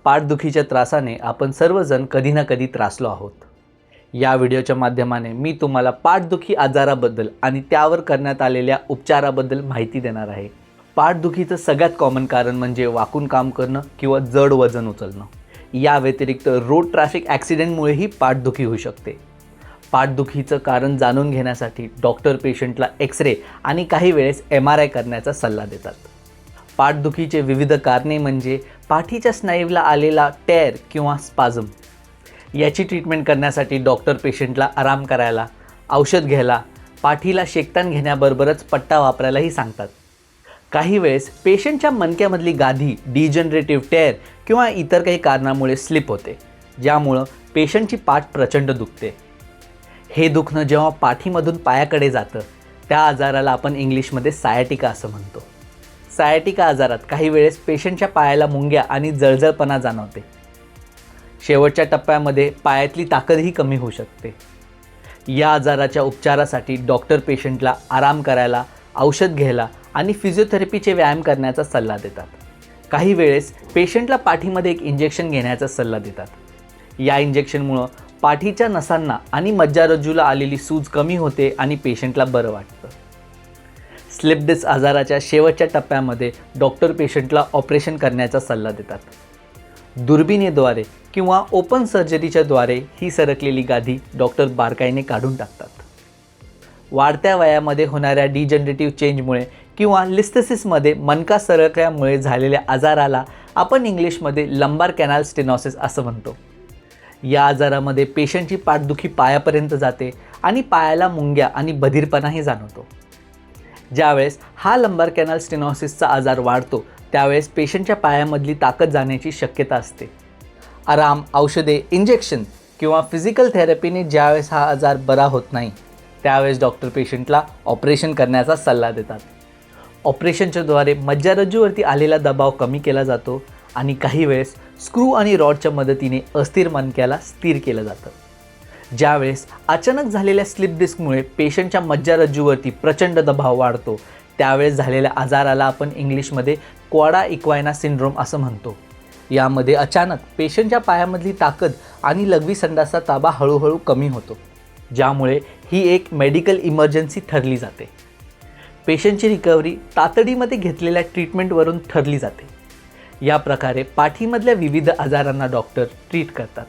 पाठदुखीच्या त्रासाने आपण सर्वजण कधी ना कधी त्रासलो आहोत. या व्हिडिओच्या माध्यमाने मी तुम्हाला पाठदुखी आजाराबद्दल आणि त्यावर करण्यात आलेल्या उपचाराबद्दल माहिती देणार आहे. पाठदुखीचं सगळ्यात कॉमन कारण म्हणजे वाकून काम करणं किंवा जड वजन उचलणं. या व्यतिरिक्त रोड ट्रॅफिक ॲक्सिडेंटमुळेही पाठदुखी होऊ शकते. पाठदुखीचं कारण जाणून घेण्यासाठी डॉक्टर पेशंटला एक्सरे आणि काही वेळेस MRI करण्याचा सल्ला देतात. पाठदुखीचे विविध कारणे म्हणजे पाठीच्या स्नायूला आलेला टेर किंवा स्पाझम. याची ट्रीटमेंट करण्यासाठी डॉक्टर पेशंटला आराम करायला, औषध घ्यायला, पाठीला शेकतान घेण्याबरोबरच पट्टा वापरायलाही सांगतात. काही वेळेस पेशंटच्या मणक्यामधली गादी डिजनरेटिव्ह टेर किंवा इतर काही कारणामुळे स्लिप होते, ज्यामुळं पेशंटची पाठ प्रचंड दुखते. हे दुखणं जेव्हा पाठीमधून पायाकडे जातं त्या आजाराला आपण इंग्लिशमध्ये सायाटिका असं म्हणतो. सायाटिका आजारात काही वेळेस पेशंटच्या पायाला मुंग्या आणि जळजळपणा जाणवते. शेवटच्या टप्प्यामध्ये पायातली ताकदही कमी होऊ शकते. या आजाराच्या उपचारासाठी डॉक्टर पेशंटला आराम करायला, औषध घ्यायला आणि फिजिओथेरपीचे व्यायाम करण्याचा सल्ला देतात. काही वेळेस पेशंटला पाठीमध्ये एक इंजेक्शन घेण्याचा सल्ला देतात. या इंजेक्शनमुळं पाठीच्या नसांना आणि मज्जारज्जूला आलेली सूज कमी होते आणि पेशंटला बरं वाटतं. स्लिप डिस्क आजाराच्या शेवटच्या टप्प्यामध्ये डॉक्टर पेशंटला ऑपरेशन करण्याचा सल्ला देतात. दुर्बिणीद्वारे किंवा ओपन सर्जरीच्या द्वारे ही सरकलेली गादी डॉक्टर बारकाईने काढून टाकतात. वाढत्या वयामध्ये होणाऱ्या डिजनरेटिव्ह चेंजमुळे किंवा लिस्थेसिसमध्ये मणका सरकल्यामुळे झालेल्या आजाराला आपण इंग्लिशमध्ये लंबार कॅनाल स्टेनोसिस असं म्हणतो. या आजारामध्ये पेशंटची पाठदुखी पायापर्यंत जाते आणि पायाला मुंग्या आणि बधिरपणाही जाणवतो. ज्यावेळेस हा लंबार कॅनाल स्टेनोसिसचा आजार वाढतो त्यावेळेस पेशंटच्या पायामधली ताकद जाण्याची शक्यता असते. आराम, औषधे, इंजेक्शन किंवा फिजिकल थेरपीने ज्यावेळेस हा आजार बरा होत नाही त्यावेळेस डॉक्टर पेशंटला ऑपरेशन करण्याचा सल्ला देतात. ऑपरेशनच्याद्वारे मज्जारज्जूवरती आलेला दबाव कमी केला जातो आणि काही वेळेस स्क्रू आणि रॉडच्या मदतीने अस्थिर मणक्याला स्थिर केलं जातं. ज्यावेळेस अचानक झालेल्या स्लिप डिस्कमुळे पेशंटच्या मज्जारज्जूवरती प्रचंड दबाव वाढतो त्यावेळेस झालेल्या आजाराला आपण इंग्लिशमध्ये क्वाडा इक्वायना सिंड्रोम असं म्हणतो. यामध्ये अचानक पेशंटच्या पायामधली ताकद आणि लघवी संडासचा ताबा हळूहळू कमी होतो, ज्यामुळे ही एक मेडिकल इमर्जन्सी ठरली जाते. पेशंटची रिकव्हरी तातडीमध्ये घेतलेल्या ट्रीटमेंटवरून ठरली जाते. या प्रकारे पाठीमधल्या विविध आजारांना डॉक्टर ट्रीट करतात.